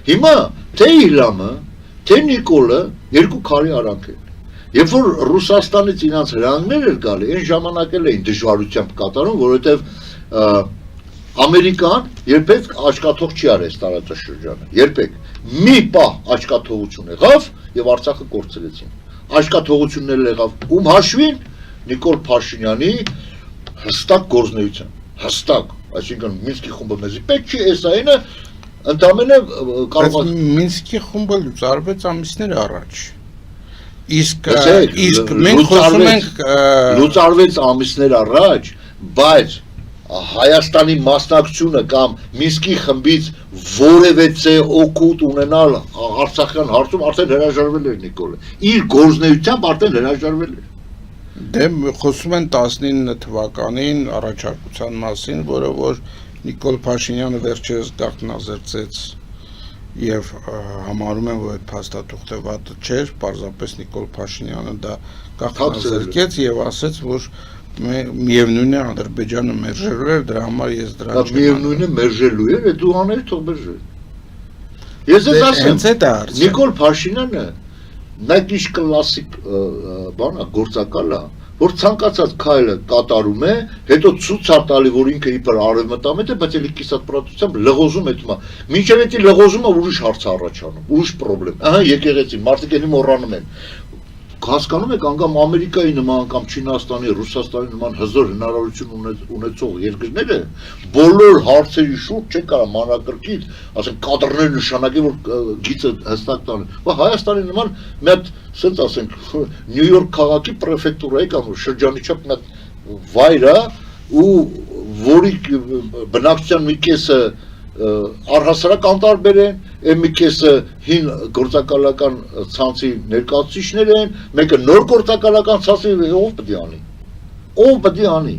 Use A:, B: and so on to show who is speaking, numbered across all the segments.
A: Հիմա թե Իլամը, թե Նիկոլը երկու քարի արանք են։ Երբ որ Ռուսաստանից իրancs հրանգներ էր գալի, այն ժամանակ էլ էին դժվարությամբ կատարում, որովհետև Ամերիկան երբեք աչքաթող չի արել տարածաշրջանը, երբեք մի պահ աչքաթողություն եղավ եւ Արցախը կորցրեցին։ Աչքաթողությունն եղավ ում հաշվին Նիկոլ Փաշինյանի հստակ գործնեության, հստակ, այսինքն Մինսկի խումբը մեզի պետք չի, այս այնը ընդամենը կարող է
B: Մինսկի խումբը լուծարվեց ամիսներ առաջ։ Իսկ մենք խոսում ենք
A: լուծարվեց ամիսներ առաջ, բայց Հայաստանի մասնակցությունը կամ Մինսկի խմբից որևէ օգուտ ունենալ Արցախյան հարցում արդեն հրաժարվել էր Նիկոլը։ Իր գործնեությամբ արդեն հրաժարվել էր։
B: Դե խոսում են 19 թվականին առաջարկության մասին, որը որ Նիկոլ Փաշինյանը վերջերս գաղտնազերծեց եւ համարում են, որ այդ փաստաթուղթը վատ չէր, պարզապես Նիկոլ Փաշինյանը դա գաղտնազերծեց եւ ասաց, որ միևնույն է Ադրբեջանը մերժելու էր, դրա համար ես դրան
A: միևնույն է մերժելու էր, դու աներ թող մերժի։ Ես ես ասեմ, Նիկոլ Փաշինյանը նա ինչ կլասիկ բան է, գործակալ է, որ ցանկացած քայլը կատարում է, հետո ցույց է տալի, որ ինքը իբր արևմտամետ է, բայց էլի կիսատպրատությամբ լղոզում է դիմա։ Մինչև էդի լղոզումը ուրիշ հարց է առաջանում, ուրիշ խնդրեմ։ Ահա եկեղեցին, մարդիկ էլի մոռանում են։ Հասկանում եք, անգամ Ամերիկայի նման կամ Չինաստանի, Ռուսաստանի նման հզոր հնարավորություն ունեցող երկրները բոլոր հարցերի շուրջ չեն կարող մանրակրկիտ, ասենք կադրներ նշանակի, որ գիծը հստակ տան։ Բայց Հայաստանի նման մի հատ, ասենք ասենք, Նյու Յորք քաղաքի պրեֆեկտուրայի կամ շրջանի չափ մի հատ վայր է, ու որի բնակչության մի կեսը առհասարակ անտարբեր են, մի կեսը հին գործակալական ցանցի ներկայացուցիչներ են, մեկը նոր գործակալական ցանցի ով պետք է անի։ Ով պետք է անի։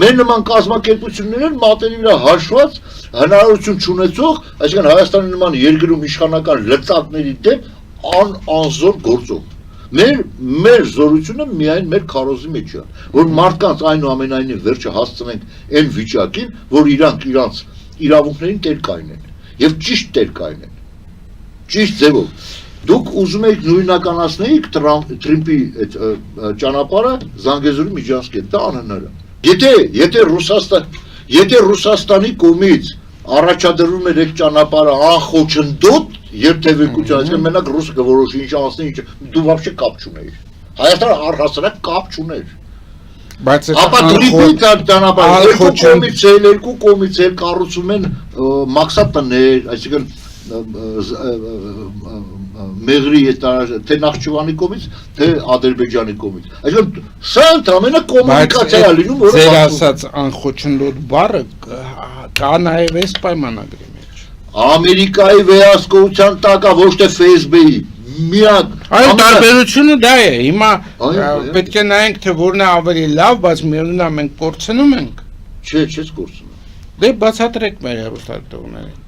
A: Մեր նման կազմակերպություններն մատերի վրա հաշված հնարավորություն չունեցող, այսինքն Հայաստանի նման երկրում իշխանական լծակների դեմ անզոր գործող։ Մեր զորությունը միայն մեր քարոզի մեջ է, որ մարդկանց այնուամենայնիվ վերջը հասցնենք այն վիճակին, որ իրանք իրանց իրավունքներին տեր կայնեն եւ ճիշտ տեր կայնեն ճիշտ ձևով դուք ուզում եք նույնականացնեիք Թրամփի այդ ճանապարհը Զանգեզուրի միջանցքին դա անհնար է եթե Ռուսաստանի կողմից առաջադրվում էր այդ ճանապարհը անխոչնդոտ երթևեկություն այսինքն մենակ ռուսը կորոշի ինչ անցնի ինչ դու вообще կապ չունեիր Հայաստանը առհասարակ կապ չուներ
B: Բայց
A: ապա դրիպի ճանապարհ երկու կողմից էլ կառուցում են մաքսատներ, այսինքն Մեղրի թե Նախճիվանի կողմից, թե Ադրբեջանի կողմից։ Այսինքն սա ընդհանրապես կոմունիկացիա է լինում, որը
B: ձեր ասած անխոչնդոտ բառը կա նաև այս պայմանագրի մեջ։
A: Ամերիկայի վերահսկողության տակ է, ոչ թե Facebook-ի։ Միակ
B: Այո տարբերությունը դա է հիմա պետք է նայենք թե որն է ավելի լավ բայց միևնույն է մենք կորցնում ենք
A: Չէ չես կորցնում
B: Դե բացատրեք մեր հեռուստատիտողներին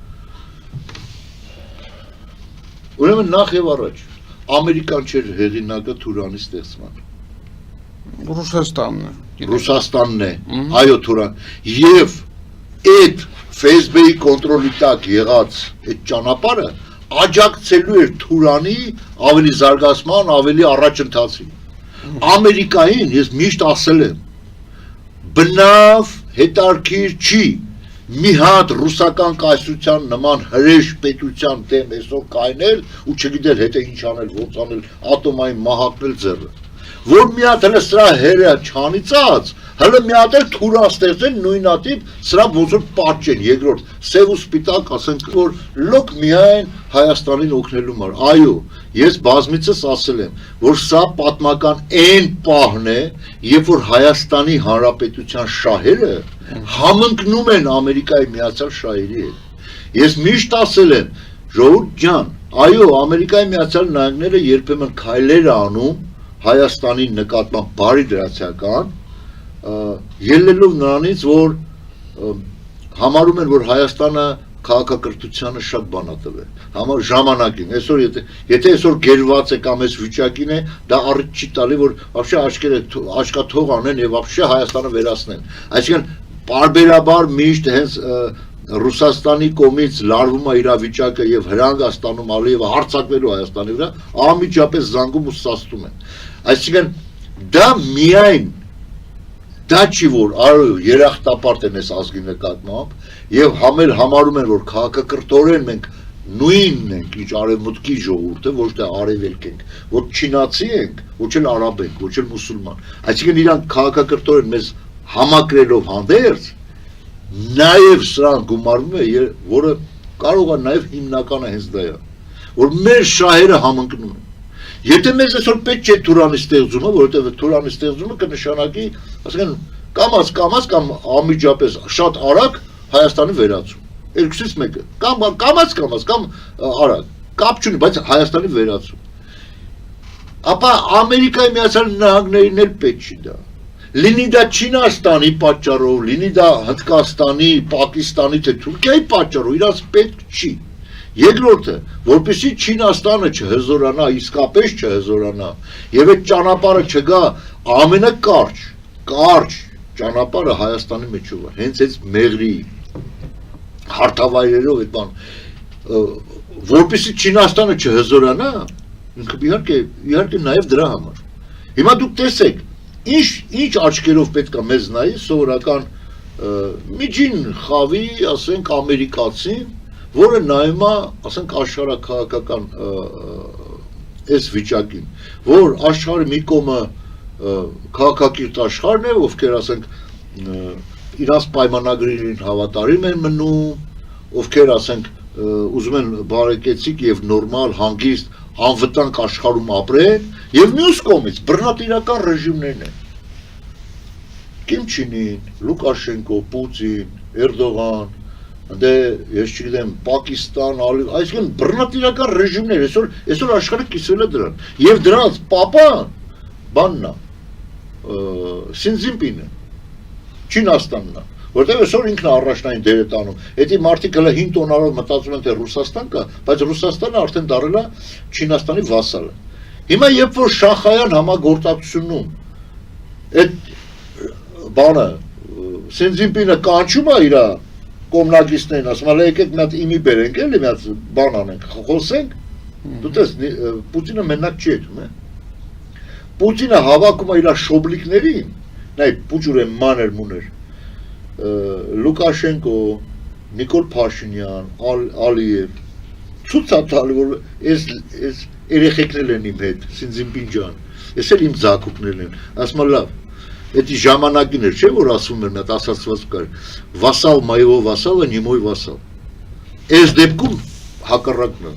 A: Ուրեմն նախ եւ առաջ Ամերիկան չէր հեղինակը Թուրանի ստեղծման Ռուսաստանն է այո Թուրան եւ այդ Facebook-ի կոնտրոլի տակ եղած այդ ճանապարհը աջակցելու էր Թուրանի ավելի զարգացման, ավելի առաջընթացին։ Ամերիկային ես միշտ ասել եմ, բնավ հետարքիր չի մի հատ ռուսական կայսրության նման հրեշ պետության դեմ այսօր կայնել ու չգիտել հետը ինչ անել, ոնց անել, ատոմային մահակնել ձեռը։ Որ մի հատ հələ սրա հերը չանիծած, հələ մի հատ էլ Թուրան ստեղծեն նույնատիպ, սրա ոնց որ պատճեն, երկրորդ, սև ու սպիտակ ասենք, որ լոկ միայն Հայաստանին օգնելու համար։ Այո, ես բազմիցս ասել եմ, որ սա պատմական այն պահն է, երբ որ Հայաստանի Հանրապետության շահերը համընկնում են Ամերիկայի Միացյալ Շահերի հետ։ Ես միշտ ասել եմ, ժողովուրդ ջան, այո, Ամերիկայի Միացյալ Նահանգները երբեմն քայլեր անում Հայաստանի նկատմամբ բարի դրացիական ելնելով նրանից, որ համարում են, որ Հայաստանը քաղաքակրթությանը շատ բան է տվել, ժամանակին, այսօր եթե այսօր գերված է կամ այս վիճակին է, դա առիթ չի տալի, որ вообще աչքաթող անեն եւ вообще Հայաստանը վերացնեն, այսինքն պարբերաբար միշտ հենց Ռուսաստանի կողմից լարվում է իրավիճակը եւ հրանգ է ստանում Ալիևը հարձակվելու Հայաստանի վրա, անմիջապես զանգում ու սաստում են։ Այսինքն դա միայն դա չի որ երախտապարտ են այս ազգի նկատմամբ եւ համարում են որ քաղաքակրթորեն մենք նույնն ենք ինչ արևմուտքի ժողովուրդը, ոչ թե արևելք ենք, ոչ չինացի ենք, ոչ էլ արաբ ենք, ոչ էլ մուսուլման։ Այսինքն իրանք քաղաքակրթորեն մեզ համակրելով հանդերձ նաև սրան գումարվում է, որը կարող է նաև հիմնականը հենց դա է, որ մեր շահերը համընկնում են։ Եթե մեզ այսօր պետք չէ Թուրանի ստեղծումը, որովհետև Թուրանի ստեղծումը կնշանակի, ասենք կամ անմիջապես շատ արագ Հայաստանի վերացում։ Երկուսից մեկը, կամ արագ, կապ չունի, բայց Հայաստանի վերացում։ Ապա Ամերիկայի Միացյալ Նահանգներին էլ պետք չի դա։ Լինի դա Չինաստանի պատճառով, լինի դա Հնդկաստանի, Պակիստանի, թե Թուրքիայի պատճառով, իրաց պետք չի։ Երկրորդը, որպեսզի Չինաստանը չհզորանա, իսկապես չհզորանա, եւ այդ ճանապարհը չգա ամենակարճ ճանապարհը Հայաստանի մեջով է, հենց այդ մեղրի հարթավայրերով այդ բան, որպեսզի Չինաստանը չհզորանա, իհարկե նաեւ դրա համար։ Հիմա դուք տեսեք, ինչ աչքերով պետք է մեզ նայի սովորական միջին խավի, ասենք ամերիկացին, որը նայում է, ասենք աշխարհաքաղաքական այս վիճակին, որ աշխարհի մի կողմը քաղաքակիրթ աշխարհն է, ովքեր ասենք իրաց պայմանագրերին հավատարիմ են մնում, ովքեր ասենք ուզում են բարեկեցիկ եւ նորմալ հանգիստ անվտանգ աշխարհում ապրեն, եւ մյուս կողմից բռնատիրական ռեժիմներն են։ Կիմ Չին Ին, Լուկաշենկո, Պուտին, Էրդողան, դե ես չգիտեմ Պակիստան, այսինքն բռնատիրական ռեժիմներ, այսօր աշխարհը կիսվել է դրան։ Եվ դրանց պապան բանն է, Սին Ցզինպինը, Չինաստանն է, որտեղ այսօր ինքն առաջնային դեր է տանում։ Էդի մարդիկ հələ 5 տոնարով մտածում են թե Ռուսաստան կա, բայց Ռուսաստանը արդեն դարձել է Չինաստանի վասալը։ Հիմա երբ որ Շախայան համագործակցությունում այդ բանը Սին Ցզինպինը կանչում է իր կոմնագիստներին, ասում է եկեք մի հատ իմի բերենք, էլի մի հատ բան անենք, խոսենք, դու տես Պուտինը մենակ չի եթում, Պուտինը հավաքում է իր շոբլիկներին, նայ Պուջուրեն մաներ մուներ, Լուկաշենկո, Նիկոլ Փաշինյան, Ալիև, ցույց է տալի, որ այս երեխեքներ են իմ հետ, Սին Ցզինպին ջան, ես էլ իմ ձակուկներն են, ասում է լավ, Էդի ժամանակին էր, չէ՞ որ ասում էր նա ասացված կար, վասալ մայո վասալը, նիմոյ վասալ։ Այս դեպքում հակառակն է։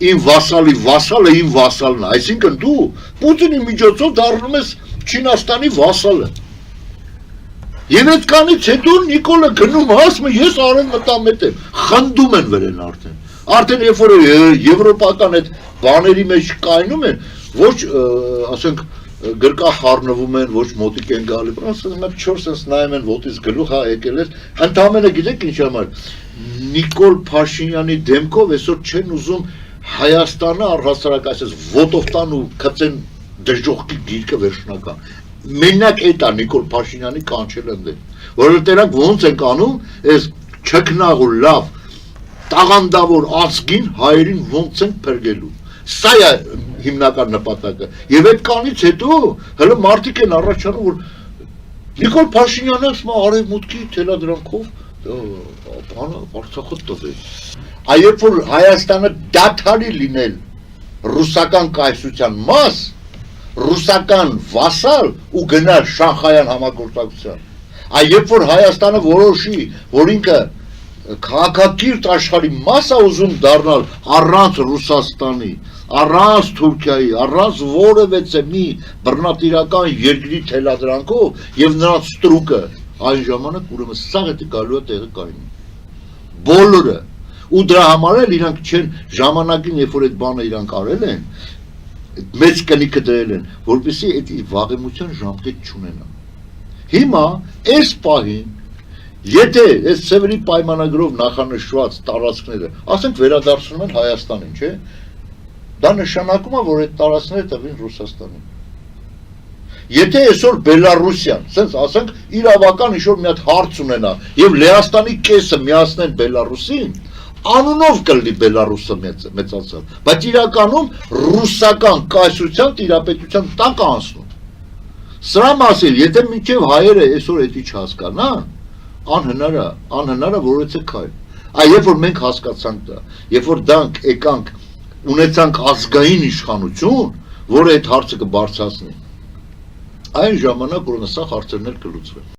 A: Իմ վասալի վասալը իմ վասալն է, այսինքն դու Պուտինի միջոցով դառնում ես Չինաստանի վասալը։ Եվ այդքանից հետո Նիկոլը գնում ասում է ես արեն մտամետ եմ, խնդում են վերեն արդեն։ Արդեն երբ որ եվրոպական այդ բաների մեջ կայնում են, ոչ ասենք գրկա խառնվում են, ոչ մոտիկ են գալի, ասում եմ 4-ից նայում են ոտից գլուխ է եկել է, ընդամենը գիտեք ինչ համար, Նիկոլ Փաշինյանի դեմքով այսօր չեն ուզում Հայաստանը առհասարակ այսպես ոտով տան ու գցեն դժոխքի գիրկը վերջնական։ Մենակ այդ է Նիկոլ Փաշինյանի կանչել են դեր, որովհետև նրանք ոնց են անում, այս չքնաղ ու լավ տաղանդավոր ազգին հայերին ոնց են փրկելու։ Սա է հիմնական նպատակը։ Եվ այդ կանից հետո հələ մարդիկ են առաջանում, որ Նիկոլ Փաշինյանը ասում է արևմուտքի թելադրանքով բանը Արցախը տվեց։ Երբ որ Հայաստանը դադարի լինել ռուսական կայսրության մաս, ռուսական վասալ ու գնալ Շանխայյան համագործակցության, երբ որ Հայաստանը որոշի, որ ինքը քաղաքակիրթ աշխարհի մաս է ուզում դառնալ առանց Ռուսաստանի, առանց Թուրքիայի, առանց որևէ մի բռնատիրական երկրի թելադրանքով եւ նրանց ստրուկը, այն ժամանակ ուրեմն սա է գալու է տեղը կայուն։ Բոլորը ու դրա համար էլ իրանք չեն ժամանակին, երբ որ այդ բանը իրանք արել են, մեծ կնիքը դրել են, որպեսզի այդ վաղեմության ժամկետ չունենան։ Հիմա այս պահին Եթե այս Սևերի պայմանագրով նախանշված տարածքները, ասենք վերադարձնում են Հայաստանին, չէ՞, դա նշանակում է, որ այդ տարածքները տվին Ռուսաստանին։ Եթե այսօր Բելարուսիան, ասենք ասենք իրավական ինչ-որ մի հատ հարց ունենա եւ Լեհաստանի կեսը միացնեն Բելարուսին, անունով կլինի Բելարուսը մեծացավ, բայց իրականում ռուսական կայսրության տիրապետության տակ անցնում։ Սրա մասին, եթե մինչև հայերը այսօր էդի չհասկանան, անհնար է որոցը քայլ։ Երբ որ մենք հասկացանք դա, երբ որ դանք եկանք ունեցանք ազգային իշխանություն, որը այդ հարցը կբարձրացնի, այն ժամանակ որ սա հարցերն էլ կլուծվեն։